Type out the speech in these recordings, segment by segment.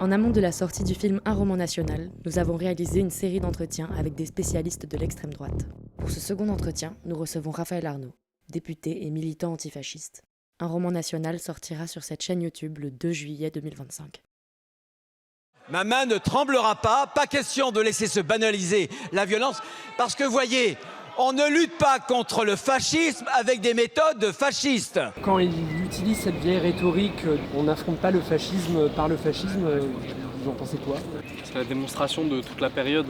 En amont de la sortie du film Un roman national, nous avons réalisé une série d'entretiens avec des spécialistes de l'extrême droite. Pour ce second entretien, nous recevons Raphaël Arnaud, député et militant antifasciste. Un roman national sortira sur cette chaîne YouTube le 2 juillet 2025. Ma main ne tremblera pas, pas question de laisser se banaliser la violence, parce que voyez, on ne lutte pas contre le fascisme avec des méthodes fascistes. Quand il utilise cette vieille rhétorique, on n'affronte pas le fascisme par le fascisme, vous en pensez quoi? C'est la démonstration de toute la période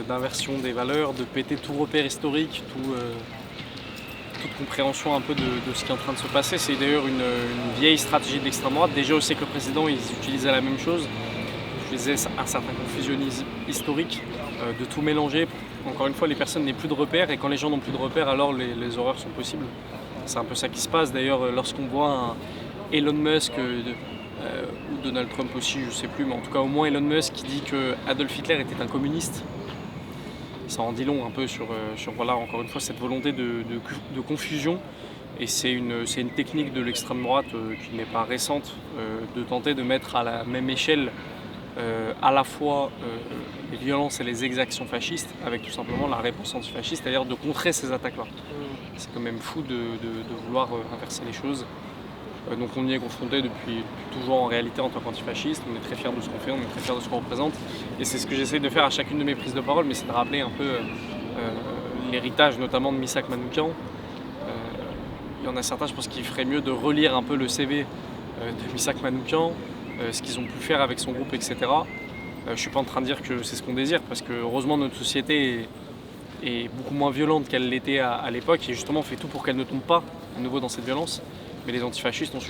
d'inversion des valeurs, de péter tout repère historique, toute compréhension un peu de ce qui est en train de se passer. C'est d'ailleurs une vieille stratégie de l'extrême droite. Déjà au siècle précédent, ils utilisaient la même chose. Ils utilisaient un certain confusionnisme historique, de tout mélanger. Encore une fois, les personnes n'aient plus de repères, et quand les gens n'ont plus de repères, alors les horreurs sont possibles. C'est un peu ça qui se passe. D'ailleurs, lorsqu'on voit un Elon Musk ou Donald Trump aussi, je ne sais plus, mais en tout cas au moins Elon Musk qui dit que Adolf Hitler était un communiste, ça en dit long un peu sur voilà, encore une fois, cette volonté de confusion. Et c'est une technique de l'extrême droite qui n'est pas récente, de tenter de mettre à la même échelle à la fois les violences et les exactions fascistes, avec tout simplement la réponse antifasciste, c'est-à-dire de contrer ces attaques-là. C'est quand même fou de vouloir inverser les choses. Donc on y est confronté depuis toujours en réalité en tant qu'antifasciste. On est très fiers de ce qu'on fait, on est très fiers de ce qu'on représente. Et c'est ce que j'essaie de faire à chacune de mes prises de parole, mais c'est de rappeler un peu l'héritage notamment de Missak Manoukian. Il y en a certains, je pense qu'il ferait mieux de relire un peu le CV de Missak Manoukian, ce qu'ils ont pu faire avec son groupe, etc. Je ne suis pas en train de dire que c'est ce qu'on désire, parce que heureusement notre société est beaucoup moins violente qu'elle l'était à l'époque, et justement on fait tout pour qu'elle ne tombe pas à nouveau dans cette violence. Mais les antifascistes ont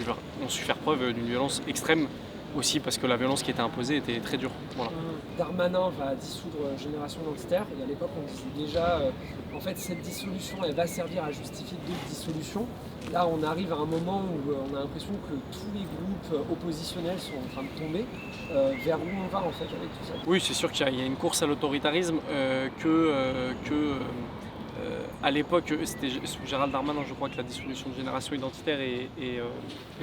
su faire preuve d'une violence extrême aussi, parce que la violence qui était imposée était très dure. Voilà. Darmanin va dissoudre Génération Identitaire, et à l'époque on disait déjà en fait cette dissolution elle va servir à justifier d'autres dissolutions. Là on arrive à un moment où on a l'impression que tous les groupes oppositionnels sont en train de tomber. Vers où on va en fait avec tout ça? Oui, c'est sûr qu'il y a une course à l'autoritarisme à l'époque, c'était sous Gérald Darmanin, je crois que la dissolution de Génération Identitaire est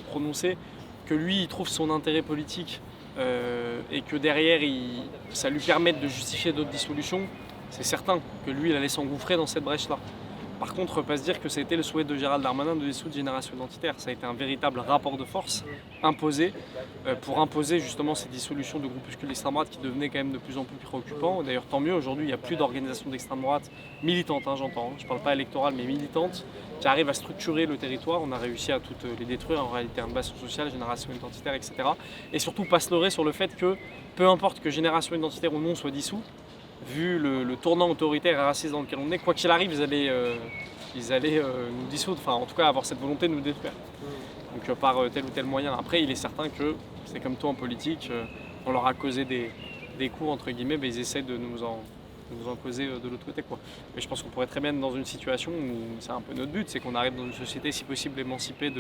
prononcée, que lui il trouve son intérêt politique et que derrière ça lui permette de justifier d'autres dissolutions. C'est certain que lui il allait s'engouffrer dans cette brèche-là. Par contre, pas se dire que c'était le souhait de Gérald Darmanin de dissoudre Génération Identitaire. Ça a été un véritable rapport de force imposé pour imposer justement ces dissolutions de groupuscules d'extrême droite qui devenaient quand même de plus en plus préoccupants. D'ailleurs, tant mieux, aujourd'hui, il n'y a plus d'organisations d'extrême droite militantes, j'entends, je ne parle pas électorales, mais militantes, qui arrivent à structurer le territoire. On a réussi à toutes les détruire, en réalité, un bastion social, Génération Identitaire, etc. Et surtout, pas se leurrer sur le fait que, peu importe que Génération Identitaire ou non soit dissous, vu le tournant autoritaire et raciste dans lequel on est, quoi qu'il arrive, ils allaient nous dissoudre, enfin en tout cas avoir cette volonté de nous détruire. Donc par tel ou tel moyen. Après, il est certain que, c'est comme tout en politique, on leur a causé des coups, entre guillemets, mais ils essaient de nous en causer de l'autre côté, quoi. Mais je pense qu'on pourrait très bien être dans une situation où c'est un peu notre but, c'est qu'on arrive dans une société si possible émancipée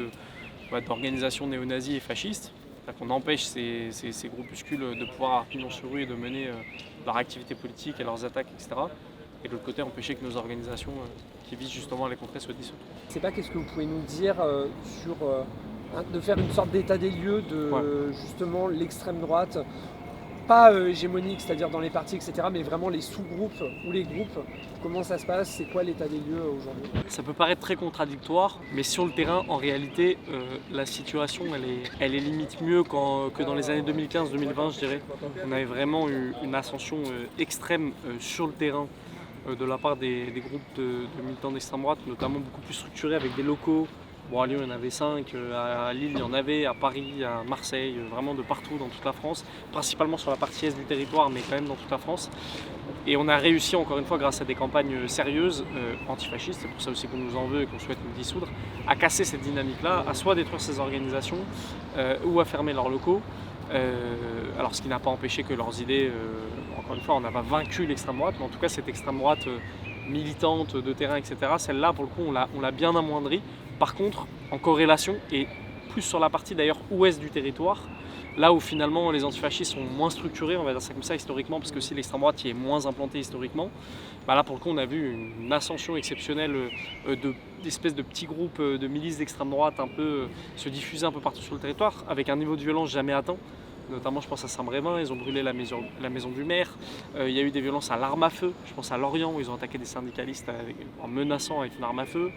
d'organisations néo-nazis et fascistes. Qu'on empêche ces groupuscules de pouvoir avoir pignon sur rue et de mener leur activité politique et leurs attaques, etc. Et de l'autre côté, empêcher que nos organisations qui visent justement à les contrer soient dissoutes. Je ne sais pas, qu'est-ce que vous pouvez nous dire sur de faire une sorte d'état des lieux de justement l'extrême droite, pas hégémonique, c'est-à-dire dans les partis, etc., mais vraiment les sous-groupes ou les groupes. Comment ça se passe? C'est quoi l'état des lieux aujourd'hui? Ça peut paraître très contradictoire, mais sur le terrain, en réalité, la situation, elle est limite mieux que dans les années 2015-2020, je dirais. On avait vraiment eu une ascension extrême sur le terrain de la part des groupes de militants d'extrême droite, notamment beaucoup plus structurés avec des locaux. Bon, à Lyon, il y en avait 5, à Lille, il y en avait, à Paris, à Marseille, vraiment de partout dans toute la France, principalement sur la partie est du territoire, mais quand même dans toute la France. Et on a réussi, encore une fois, grâce à des campagnes sérieuses, antifascistes, c'est pour ça aussi qu'on nous en veut et qu'on souhaite nous dissoudre, à casser cette dynamique-là, à soit détruire ces organisations ou à fermer leurs locaux. Alors ce qui n'a pas empêché que leurs idées, encore une fois, on n'a pas vaincu l'extrême droite, mais en tout cas cette extrême droite militante, de terrain, etc., celle-là, pour le coup, on l'a bien amoindrie. Par contre, en corrélation, et plus sur la partie d'ailleurs ouest du territoire, là où finalement les antifascistes sont moins structurés, on va dire ça comme ça historiquement, parce que si l'extrême droite y est moins implantée historiquement, bah là pour le coup on a vu une ascension exceptionnelle d'espèces de petits groupes de milices d'extrême droite un peu se diffuser un peu partout sur le territoire, avec un niveau de violence jamais atteint. notamment je pense à Saint-Brévin, ils ont brûlé la maison du maire. Il y a eu des violences à l'arme à feu, je pense à Lorient où ils ont attaqué des syndicalistes en menaçant avec une arme à feu.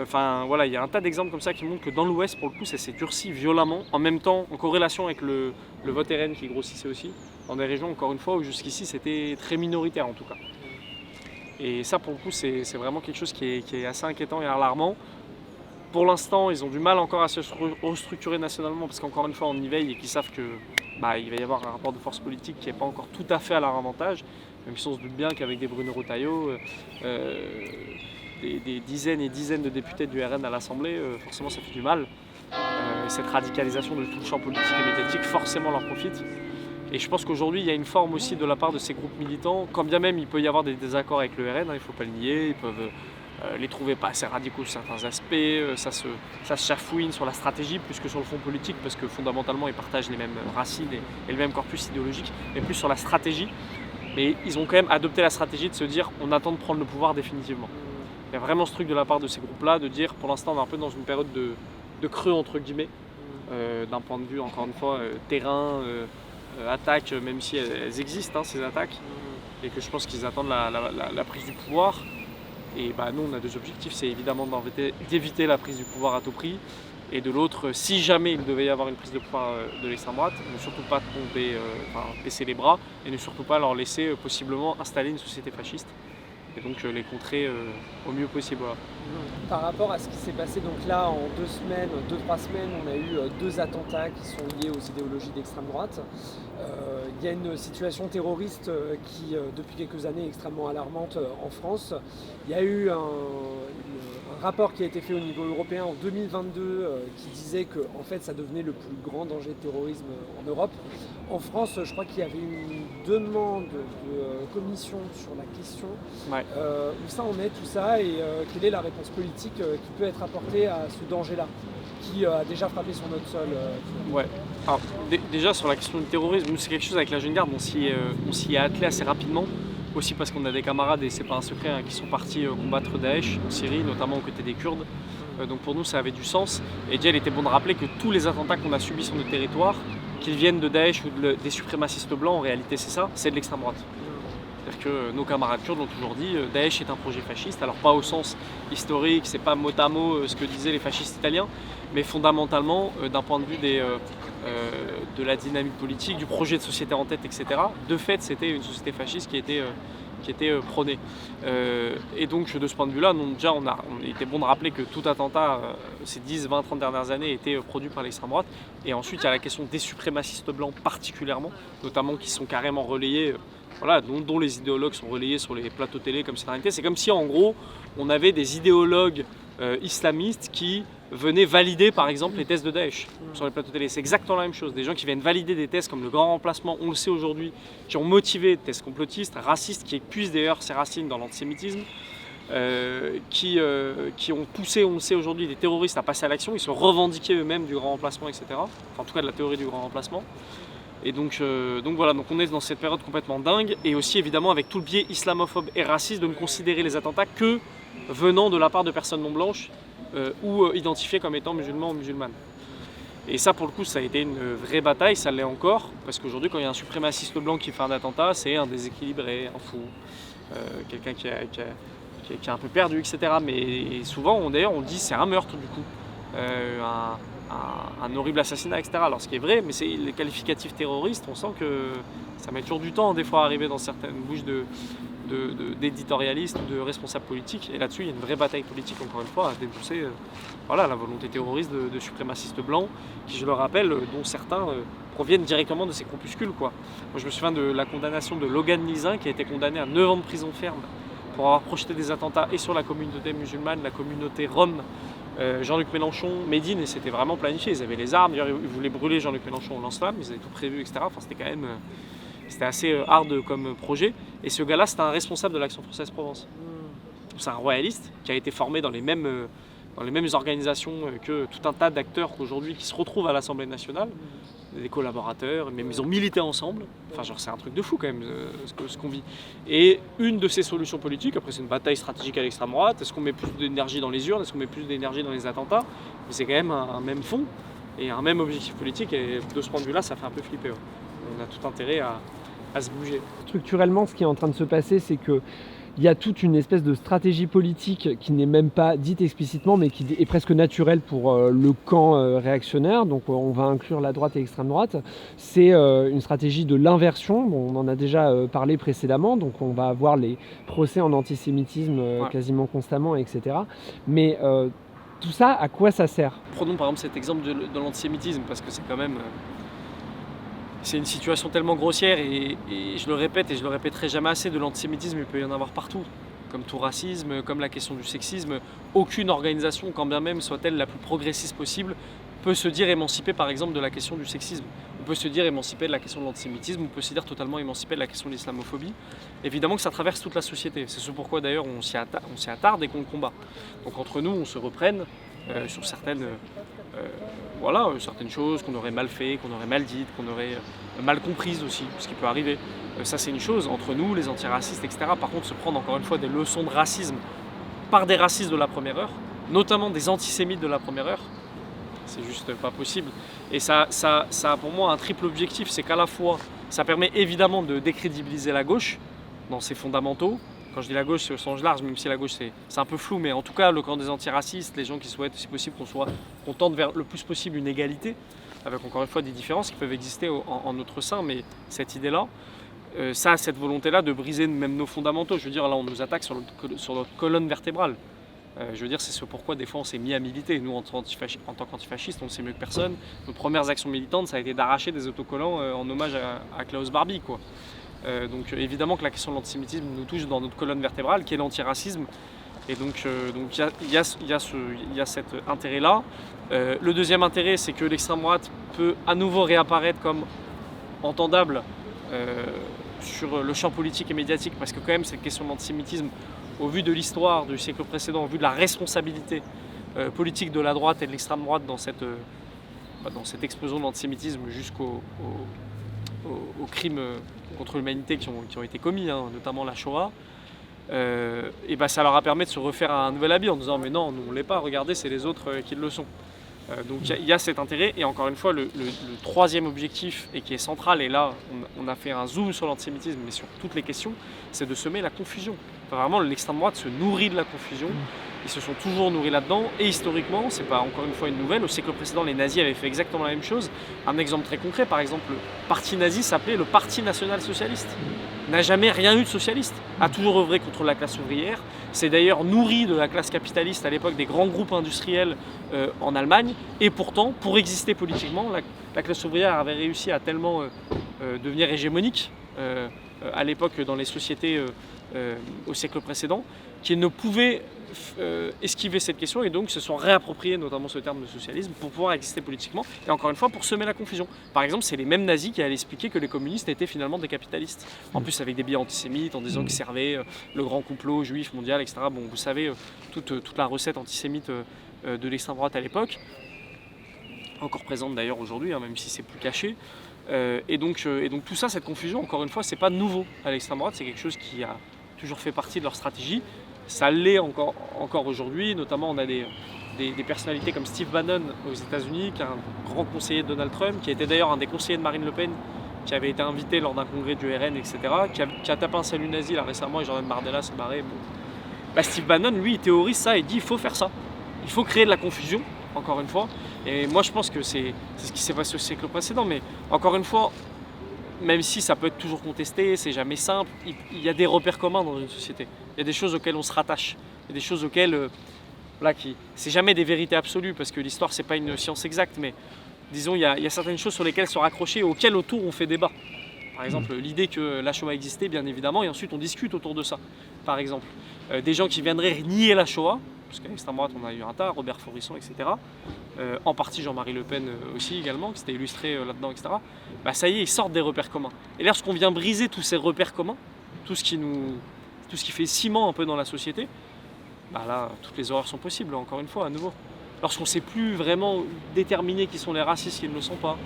Enfin voilà, il y a un tas d'exemples comme ça qui montrent que dans l'Ouest, pour le coup, ça s'est durci violemment, en même temps en corrélation avec le vote RN qui grossissait aussi, dans des régions encore une fois où jusqu'ici c'était très minoritaire en tout cas. Et ça pour le coup c'est vraiment quelque chose qui est assez inquiétant et alarmant. Pour l'instant, ils ont du mal encore à se restructurer nationalement parce qu'encore une fois, on y veille et qu'ils savent que il va y avoir un rapport de force politique qui n'est pas encore tout à fait à leur avantage. Même si on se doute bien qu'avec des Bruno Retailleau, des dizaines et dizaines de députés du RN à l'Assemblée, forcément ça fait du mal. Cette radicalisation de tout le champ politique et médiatique, forcément leur profite. Et je pense qu'aujourd'hui, il y a une forme aussi de la part de ces groupes militants, quand bien même il peut y avoir des désaccords avec le RN, il ne faut pas le nier, ils peuvent les trouver pas assez radicaux sur certains aspects, ça se chafouine sur la stratégie plus que sur le fond politique parce que fondamentalement ils partagent les mêmes racines et le même corpus idéologique, mais plus sur la stratégie. Mais ils ont quand même adopté la stratégie de se dire on attend de prendre le pouvoir définitivement. Il y a vraiment ce truc de la part de ces groupes-là de dire pour l'instant on est un peu dans une période de creux entre guillemets, d'un point de vue encore une fois terrain, attaque, même si elles existent ces attaques, et que je pense qu'ils attendent la prise du pouvoir. Et nous, on a deux objectifs, c'est évidemment d'éviter la prise du pouvoir à tout prix, et de l'autre, si jamais il devait y avoir une prise de pouvoir de l'extrême droite, ne surtout pas baisser les bras, et ne surtout pas leur laisser possiblement installer une société fasciste, et donc les contrer au mieux possible. Voilà. Par rapport à ce qui s'est passé donc là en 2-3 semaines, on a eu 2 attentats qui sont liés aux idéologies d'extrême droite. Il y a une situation terroriste qui depuis quelques années est extrêmement alarmante en France. Il y a eu un rapport qui a été fait au niveau européen en 2022 qui disait que en fait, ça devenait le plus grand danger de terrorisme en Europe. En France, je crois qu'il y avait une demande de commission sur la question. Ouais. Où ça en est tout ça et quelle est la réponse politique qui peut être apportée à ce danger-là qui a déjà frappé sur notre sol Ouais. Alors, déjà sur la question du terrorisme, nous c'est quelque chose avec la Jeune Garde, on s'y est attelé assez rapidement. Aussi parce qu'on a des camarades, et c'est pas un secret, qui sont partis combattre Daesh en Syrie, notamment aux côtés des Kurdes. Donc pour nous ça avait du sens. Et déjà il était bon de rappeler que tous les attentats qu'on a subis sur notre territoire, qu'ils viennent de Daesh ou des suprémacistes blancs, en réalité c'est ça, c'est de l'extrême droite. C'est-à-dire que nos camarades kurdes l'ont toujours dit, Daesh est un projet fasciste, alors pas au sens historique, c'est pas mot à mot ce que disaient les fascistes italiens, mais fondamentalement d'un point de vue de la dynamique politique, du projet de société en tête, etc. De fait, c'était une société fasciste qui était prônée. Et donc de ce point de vue-là, déjà on était bon de rappeler que tout attentat ces 10, 20, 30 dernières années était produit par l'extrême droite. Et ensuite il y a la question des suprémacistes blancs particulièrement, notamment qui sont carrément relayés, dont les idéologues sont relayés sur les plateaux télé comme c'est. C'est comme si en gros on avait des idéologues islamistes qui venaient valider par exemple les thèses de Daesh sur les plateaux télé. C'est exactement la même chose. Des gens qui viennent valider des thèses comme le grand remplacement, on le sait aujourd'hui, qui ont motivé des thèses complotistes, racistes, qui puissent d'ailleurs ses racines dans l'antisémitisme, qui ont poussé, on le sait aujourd'hui, des terroristes à passer à l'action. Ils se revendiquaient eux-mêmes du grand remplacement, etc. Enfin, en tout cas de la théorie du grand remplacement. Et donc voilà, donc on est dans cette période complètement dingue, et aussi évidemment avec tout le biais islamophobe et raciste de ne considérer les attentats que venant de la part de personnes non blanches ou identifiées comme étant musulmans ou musulmanes. Et ça pour le coup ça a été une vraie bataille, ça l'est encore, parce qu'aujourd'hui quand il y a un suprémaciste blanc qui fait un attentat, c'est un déséquilibré, un fou, quelqu'un qui est un peu perdu, etc. Mais souvent d'ailleurs on dit c'est un meurtre du coup, un horrible assassinat, etc. Alors ce qui est vrai, mais c'est les qualificatifs terroristes, on sent que ça met toujours du temps des fois à arriver dans certaines bouches d'éditorialistes, de responsables politiques. Et là-dessus, il y a une vraie bataille politique, encore une fois, à dépousser la volonté terroriste de suprémacistes blancs, qui, je le rappelle, dont certains proviennent directement de ces groupuscules. Moi, je me souviens de la condamnation de Logan Lizin, qui a été condamné à 9 ans de prison ferme pour avoir projeté des attentats et sur la communauté musulmane, la communauté rom, Jean-Luc Mélenchon, Médine, et c'était vraiment planifié. Ils avaient les armes, ils voulaient brûler Jean-Luc Mélenchon au lance-flamme, ils avaient tout prévu, etc. Enfin, c'était quand même... C'était assez hard comme projet. Et ce gars-là, c'était un responsable de l'Action française Provence. C'est un royaliste qui a été formé dans les mêmes organisations que tout un tas d'acteurs aujourd'hui qui se retrouvent à l'Assemblée nationale, des collaborateurs, même ils ont milité ensemble. Enfin, c'est un truc de fou quand même ce qu'on vit. Et une de ces solutions politiques, après c'est une bataille stratégique à l'extrême droite, est-ce qu'on met plus d'énergie dans les urnes, est-ce qu'on met plus d'énergie dans les attentats? Mais c'est quand même un même fond. et un même objectif politique, et de ce point de vue-là, ça fait un peu flipper. Ouais. On a tout intérêt à se bouger. Structurellement, ce qui est en train de se passer, c'est que il y a toute une espèce de stratégie politique qui n'est même pas dite explicitement, mais qui est presque naturelle pour le camp réactionnaire. Donc on va inclure la droite et l'extrême droite. C'est une stratégie de l'inversion. Bon, on en a déjà parlé précédemment. Donc on va avoir les procès en antisémitisme quasiment constamment, etc. Mais tout ça, à quoi ça sert? Prenons par exemple cet exemple de l'antisémitisme, parce que c'est quand même... c'est une situation tellement grossière et je le répète et je le répéterai jamais assez, de l'antisémitisme il peut y en avoir partout. Comme tout racisme, comme la question du sexisme, aucune organisation, quand bien même soit-elle la plus progressiste possible, peut se dire émancipée par exemple de la question du sexisme. On peut se dire émancipée de la question de l'antisémitisme, on peut se dire totalement émancipée de la question de l'islamophobie. Évidemment que ça traverse toute la société, c'est ce pourquoi d'ailleurs on s'y attarde et qu'on le combat. Donc entre nous on se reprenne sur certaines choses qu'on aurait mal fait, qu'on aurait mal dites, qu'on aurait mal comprises aussi, ce qui peut arriver. Ça c'est une chose, entre nous, les antiracistes, etc. Par contre, se prendre encore une fois des leçons de racisme par des racistes de la première heure, notamment des antisémites de la première heure, c'est juste pas possible. Et ça a pour moi un triple objectif, c'est qu'à la fois, ça permet évidemment de décrédibiliser la gauche dans ses fondamentaux. Quand je dis la gauche, c'est au sens large, même si la gauche c'est un peu flou, mais en tout cas le camp des antiracistes, les gens qui souhaitent, si possible, qu'on tente vers le plus possible une égalité, avec encore une fois des différences qui peuvent exister en notre sein, mais cette idée-là, cette volonté-là de briser même nos fondamentaux, je veux dire, là on nous attaque sur notre colonne vertébrale. Je veux dire, c'est ce pourquoi des fois on s'est mis à militer. Nous, en tant qu'antifascistes, on le sait mieux que personne. Nos premières actions militantes, ça a été d'arracher des autocollants en hommage à Klaus Barbie, quoi. Donc évidemment que la question de l'antisémitisme nous touche dans notre colonne vertébrale qui est l'antiracisme et donc il y a cet intérêt-là. Le deuxième intérêt, c'est que l'extrême droite peut à nouveau réapparaître comme entendable sur le champ politique et médiatique, parce que quand même cette question de l'antisémitisme, au vu de l'histoire du siècle précédent, au vu de la responsabilité politique de la droite et de l'extrême droite dans cette explosion de l'antisémitisme jusqu'aux crimes contre l'humanité qui ont été commis, notamment la Shoah, et ça leur a permis de se refaire un nouvel habit en disant mais non, nous on ne l'est pas, regardez, c'est les autres qui le sont. Donc il y a cet intérêt, et encore une fois le troisième objectif, et qui est central, et là on a fait un zoom sur l'antisémitisme mais sur toutes les questions, c'est de semer la confusion. Enfin, vraiment l'extrême droite se nourrit de la confusion, ils se sont toujours nourris là-dedans, et historiquement, c'est pas encore une fois une nouvelle, au siècle précédent les nazis avaient fait exactement la même chose. Un exemple très concret, par exemple, le parti nazi s'appelait le Parti national-socialiste, n'a jamais rien eu de socialiste, a toujours œuvré contre la classe ouvrière, s'est d'ailleurs nourri de la classe capitaliste à l'époque des grands groupes industriels en Allemagne, et pourtant, pour exister politiquement, la classe ouvrière avait réussi à tellement devenir hégémonique à l'époque dans les sociétés au siècle précédent, qu'ils ne pouvaient esquiver cette question, et donc se sont réappropriés notamment ce terme de socialisme pour pouvoir exister politiquement, et encore une fois pour semer la confusion. Par exemple, c'est les mêmes nazis qui allaient expliquer que les communistes étaient finalement des capitalistes, en plus avec des billets antisémites en disant qu'ils servaient le grand complot juif mondial, etc. Bon, vous savez toute la recette antisémite de l'extrême droite à l'époque, encore présente d'ailleurs aujourd'hui, même si c'est plus caché. Et donc tout ça, cette confusion, encore une fois, c'est pas nouveau à l'extrême droite, c'est quelque chose qui a toujours fait partie de leur stratégie. Ça l'est encore aujourd'hui, notamment on a des personnalités comme Steve Bannon aux États-Unis, qui est un grand conseiller de Donald Trump, qui était d'ailleurs un des conseillers de Marine Le Pen, qui avait été invité lors d'un congrès du RN, etc., qui a tapé un salut nazi là récemment, et Jordan Bardella s'est barré. Bon. Steve Bannon, lui, il théorise ça et dit il faut faire ça. Il faut créer de la confusion, encore une fois. Et moi, je pense que c'est ce qui s'est passé au siècle précédent, mais encore une fois, même si ça peut être toujours contesté, c'est jamais simple, il y a des repères communs dans une société. Il y a des choses auxquelles on se rattache. Il y a des choses auxquelles... c'est jamais des vérités absolues, parce que l'histoire, c'est pas une science exacte, mais disons, il y a certaines choses sur lesquelles se raccrocher, auxquelles autour on fait débat. Par exemple, l'idée que la Shoah existait, bien évidemment, et ensuite on discute autour de ça. Par exemple, des gens qui viendraient nier la Shoah, parce qu'à l'extrême droite, on a eu un tas, Robert Faurisson, etc. En partie Jean-Marie Le Pen aussi également, qui s'était illustré là-dedans, etc. Ça y est, ils sortent des repères communs. Et lorsqu'on vient briser tous ces repères communs, tout ce qui fait ciment un peu dans la société, là, toutes les horreurs sont possibles, encore une fois, à nouveau. Lorsqu'on ne sait plus vraiment déterminer qui sont les racistes, qui ne le sont pas,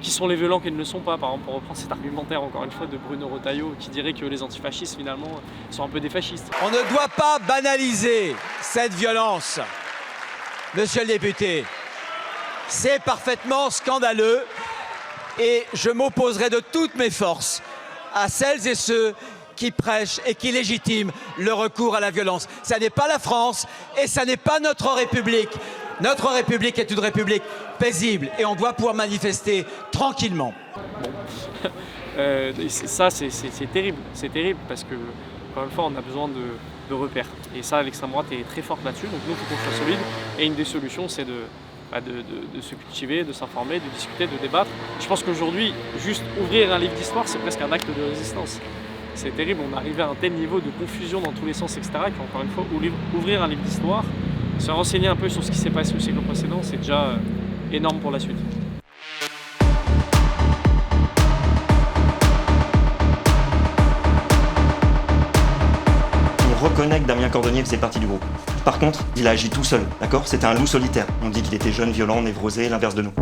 qui sont les violents, qui ne le sont pas. Par exemple, pour reprendre cet argumentaire, encore une fois, de Bruno Retailleau, qui dirait que les antifascistes, finalement, sont un peu des fascistes. On ne doit pas banaliser cette violence, monsieur le député. C'est parfaitement scandaleux et je m'opposerai de toutes mes forces à celles et ceux qui prêchent et qui légitiment le recours à la violence. Ça n'est pas la France et ça n'est pas notre République. Notre République est une République paisible et on doit pouvoir manifester tranquillement. Ça, c'est terrible. C'est terrible parce que, encore une fois, on a besoin de repères. Et ça, l'extrême droite est très forte là-dessus. Donc nous, il faut qu'on soit solide. Et une des solutions, c'est de se cultiver, de s'informer, de discuter, de débattre. Je pense qu'aujourd'hui, juste ouvrir un livre d'histoire, c'est presque un acte de résistance. C'est terrible, on est arrivé à un tel niveau de confusion dans tous les sens, etc., qu'encore une fois, ouvrir un livre d'histoire, se renseigner un peu sur ce qui s'est passé au siècle précédent, c'est déjà énorme pour la suite. On reconnaît que Damien Cordonnier faisait partie du groupe. Par contre, il a agi tout seul, d'accord ? C'était un loup solitaire. On dit qu'il était jeune, violent, névrosé, l'inverse de nous.